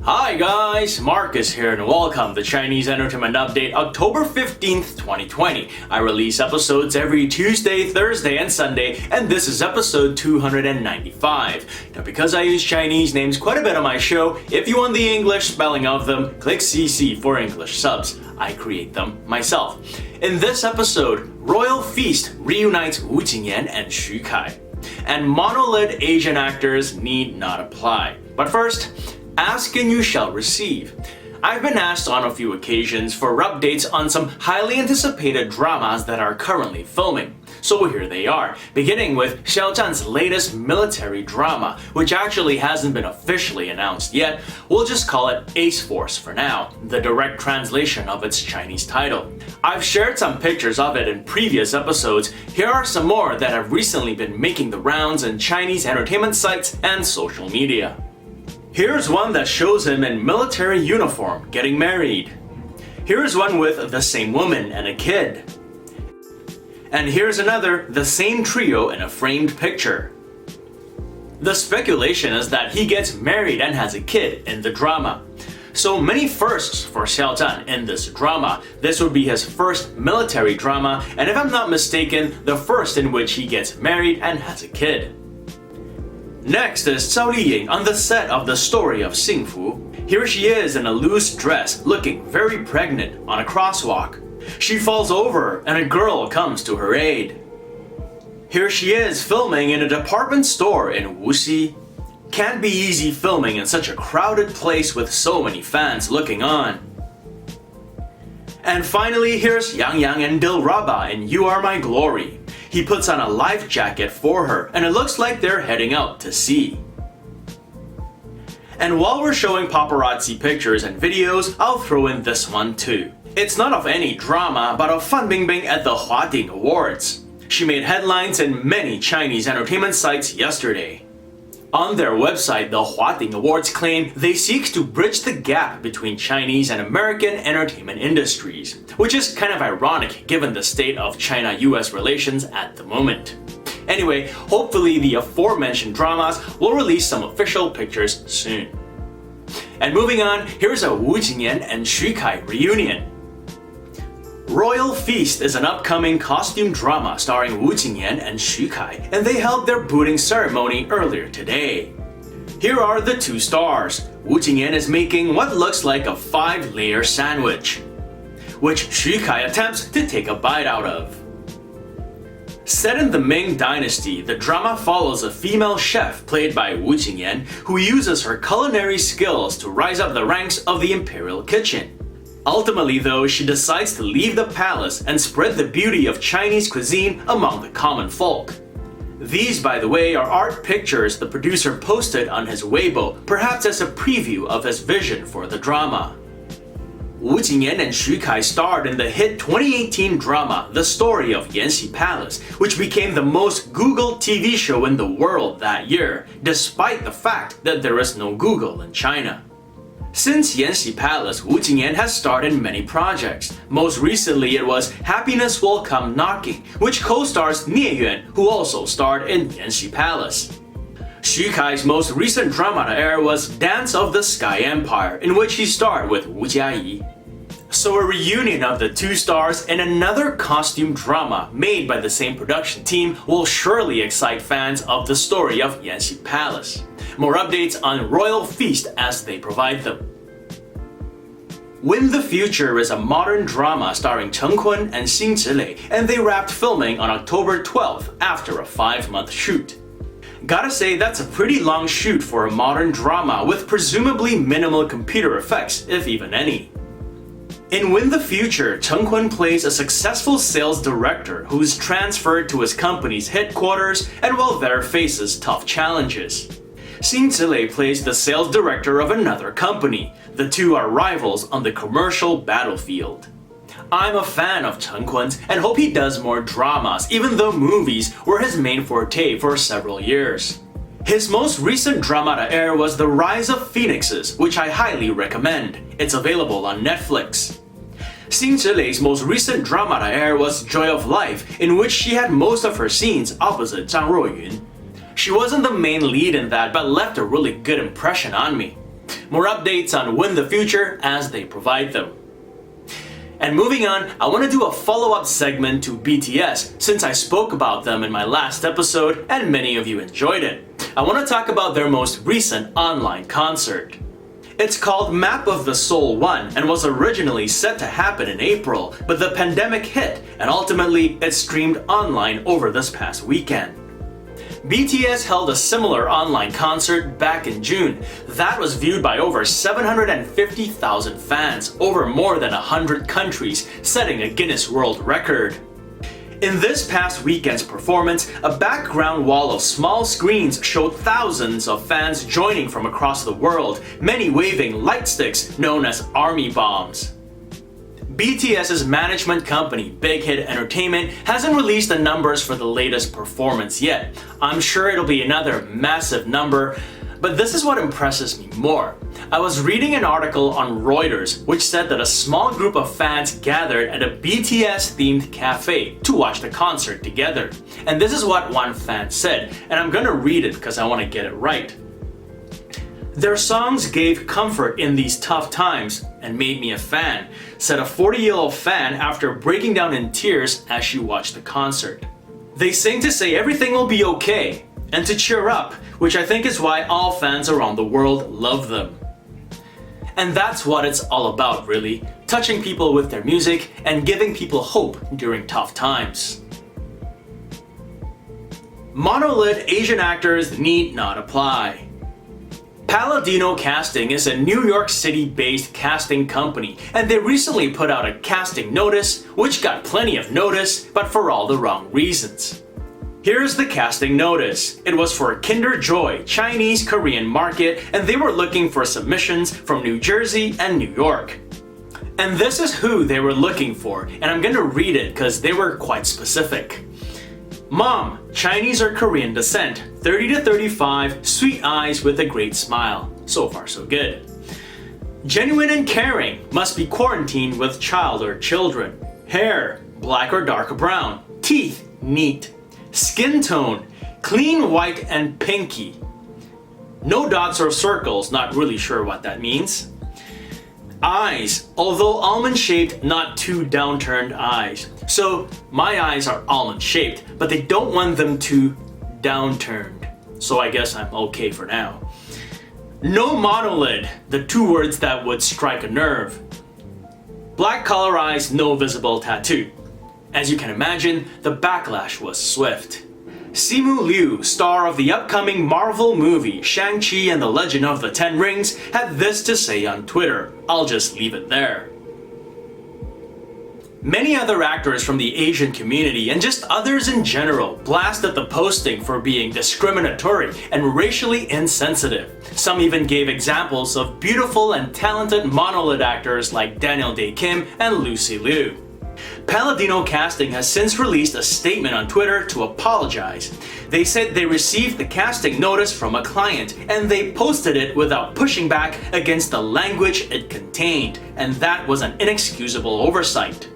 Hi guys, Marcus here and welcome to Chinese Entertainment Update October 15th, 2020. I release episodes every Tuesday, Thursday, and Sunday, and this is episode 295. Now because I use Chinese names quite a bit on my show, if you want the English spelling of them, click CC for English subs. I create them myself. In this episode, Royal Feast reunites Wu Jinyan and Xu Kai. And monolid Asian actors need not apply. But first, ask and you shall receive. I've been asked on a few occasions for updates on some highly anticipated dramas that are currently filming. So here they are, beginning with Xiao Zhan's latest military drama, which actually hasn't been officially announced yet. We'll just call it Ace Force for now, the direct translation of its Chinese title. I've shared some pictures of it in previous episodes. Here are some more that have recently been making the rounds in Chinese entertainment sites and social media. Here's one that shows him in military uniform getting married. Here's one with the same woman and a kid. And here's another, the same trio in a framed picture. The speculation is that he gets married and has a kid in the drama. So many firsts for Xiao Zhan in this drama. This would be his first military drama, and if I'm not mistaken, the first in which he gets married and has a kid. Next is Zhao Liying on the set of The Story of Xingfu. Here she is in a loose dress, looking very pregnant on a crosswalk. She falls over and a girl comes to her aid. Here she is filming in a department store in Wuxi. Can't be easy filming in such a crowded place with so many fans looking on. And finally, here's Yang Yang and Dilraba in You Are My Glory. He puts on a life jacket for her, and it looks like they're heading out to sea. And while we're showing paparazzi pictures and videos, I'll throw in this one too. It's not of any drama, but of Fan Bingbing at the Huading Awards. She made headlines in many Chinese entertainment sites yesterday. On their website, the Huading Awards claim they seek to bridge the gap between Chinese and American entertainment industries, which is kind of ironic given the state of China-US relations at the moment. Anyway, hopefully the aforementioned dramas will release some official pictures soon. And moving on, here's a Wu Jinyan and Xu Kai reunion. Royal Feast is an upcoming costume drama starring Wu Jinyan and Xu Kai, and they held their booting ceremony earlier today. Here are the two stars. Wu Jinyan is making what looks like a 5-layer sandwich, which Xu Kai attempts to take a bite out of. Set in the Ming Dynasty, the drama follows a female chef played by Wu Jinyan who uses her culinary skills to rise up the ranks of the imperial kitchen. Ultimately though, she decides to leave the palace and spread the beauty of Chinese cuisine among the common folk. These, by the way, are art pictures the producer posted on his Weibo, perhaps as a preview of his vision for the drama. Wu Jinyan and Xu Kai starred in the hit 2018 drama The Story of Yanxi Palace, which became the most Googled TV show in the world that year, despite the fact that there is no Google in China. Since Yanxi Palace, Wu Jinyan has starred in many projects. Most recently it was Happiness Will Come Knocking, which co-stars Nie Yuan, who also starred in Yanxi Palace. Xu Kai's most recent drama to air was Dance of the Sky Empire, in which he starred with Wu Jiayi. So a reunion of the two stars in another costume drama made by the same production team will surely excite fans of The Story of Yanxi Palace. More updates on Royal Feast as they provide them. Win the Future is a modern drama starring Cheng Kun and Xin Zhilei, and they wrapped filming on October 12th after a 5-month shoot. Gotta say, that's a pretty long shoot for a modern drama with presumably minimal computer effects, if even any. In Win the Future, Cheng Kun plays a successful sales director who's transferred to his company's headquarters and while there faces tough challenges. Xin Zhilei plays the sales director of another company. The two are rivals on the commercial battlefield. I'm a fan of Cheng Kun's and hope he does more dramas, even though movies were his main forte for several years. His most recent drama to air was The Rise of Phoenixes, which I highly recommend. It's available on Netflix. Xin Zhilei's most recent drama to air was Joy of Life, in which she had most of her scenes opposite Zhang Ruoyun. She wasn't the main lead in that, but left a really good impression on me. More updates on Win the Future as they provide them. And moving on, I want to do a follow-up segment to BTS since I spoke about them in my last episode and many of you enjoyed it. I want to talk about their most recent online concert. It's called Map of the Soul 1 and was originally set to happen in April, but the pandemic hit and ultimately it streamed online over this past weekend. BTS held a similar online concert back in June. That was viewed by over 750,000 fans over more than 100 countries, setting a Guinness World Record. In this past weekend's performance, a background wall of small screens showed thousands of fans joining from across the world, many waving light sticks known as army bombs. BTS's management company, Big Hit Entertainment, hasn't released the numbers for the latest performance yet. I'm sure it'll be another massive number, but this is what impresses me more. I was reading an article on Reuters which said that a small group of fans gathered at a BTS-themed cafe to watch the concert together. And this is what one fan said, and I'm gonna read it because I want to get it right. "Their songs gave comfort in these tough times and made me a fan," said a 40-year-old fan after breaking down in tears as she watched the concert. "They sing to say everything will be okay and to cheer up, which I think is why all fans around the world love them." And that's what it's all about, really, touching people with their music and giving people hope during tough times. Monolid Asian actors need not apply. Palladino Casting is a New York City-based casting company, and they recently put out a casting notice, which got plenty of notice, but for all the wrong reasons. Here's the casting notice. It was for Kinder Joy, Chinese Korean market, and they were looking for submissions from New Jersey and New York. And this is who they were looking for, and I'm gonna read it because they were quite specific. Mom, Chinese or Korean descent, 30 to 35, sweet eyes with a great smile. So far so good. Genuine and caring, must be quarantined with child or children. Hair, black or dark brown. Teeth, neat. Skin tone, clean white and pinky. No dots or circles, not really sure what that means. Eyes, although almond-shaped, not too downturned eyes. So my eyes are almond-shaped, but they don't want them too downturned. So I guess I'm okay for now. No monolid, the two words that would strike a nerve. Black color eyes, no visible tattoo. As you can imagine, the backlash was swift. Simu Liu, star of the upcoming Marvel movie Shang-Chi and the Legend of the Ten Rings, had this to say on Twitter. I'll just leave it there. Many other actors from the Asian community and just others in general blasted the posting for being discriminatory and racially insensitive. Some even gave examples of beautiful and talented monolid actors like Daniel Day Kim and Lucy Liu. Palladino Casting has since released a statement on Twitter to apologize. They said they received the casting notice from a client and they posted it without pushing back against the language it contained, and that was an inexcusable oversight.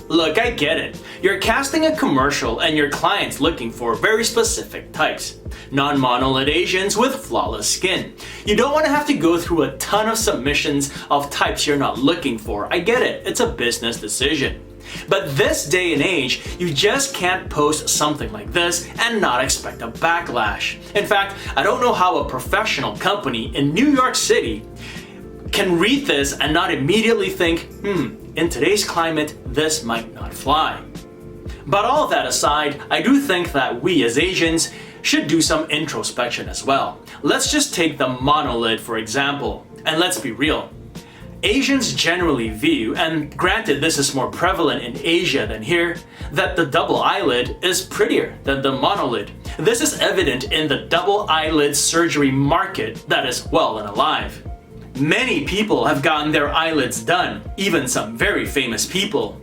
Look, I get it. You're casting a commercial and your client's looking for very specific types. Non-monolid Asians with flawless skin. You don't want to have to go through a ton of submissions of types you're not looking for. I get it. It's a business decision. But this day and age, you just can't post something like this and not expect a backlash. In fact, I don't know how a professional company in New York City can read this and not immediately think, in today's climate, this might not fly. But all that aside, I do think that we as Asians should do some introspection as well. Let's just take the monolid for example, and let's be real. Asians generally view, and granted this is more prevalent in Asia than here, that the double eyelid is prettier than the monolid. This is evident in the double eyelid surgery market that is well and alive. Many people have gotten their eyelids done, even some very famous people.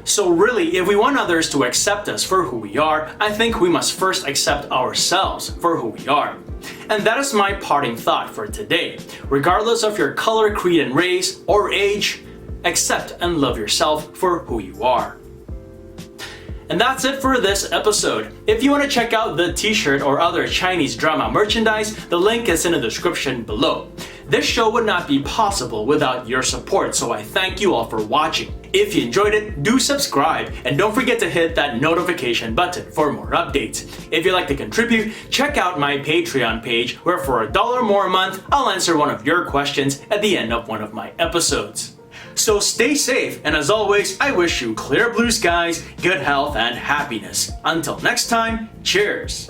So really, if we want others to accept us for who we are, I think we must first accept ourselves for who we are. And that is my parting thought for today. Regardless of your color, creed, and race, or age, accept and love yourself for who you are. And that's it for this episode. If you want to check out the t-shirt or other Chinese drama merchandise, the link is in the description below. This show would not be possible without your support, so I thank you all for watching. If you enjoyed it, do subscribe and don't forget to hit that notification button for more updates. If you'd like to contribute, check out my Patreon page where for $1 more a month, I'll answer one of your questions at the end of one of my episodes. So stay safe, and as always, I wish you clear blue skies, good health, and happiness. Until next time, cheers!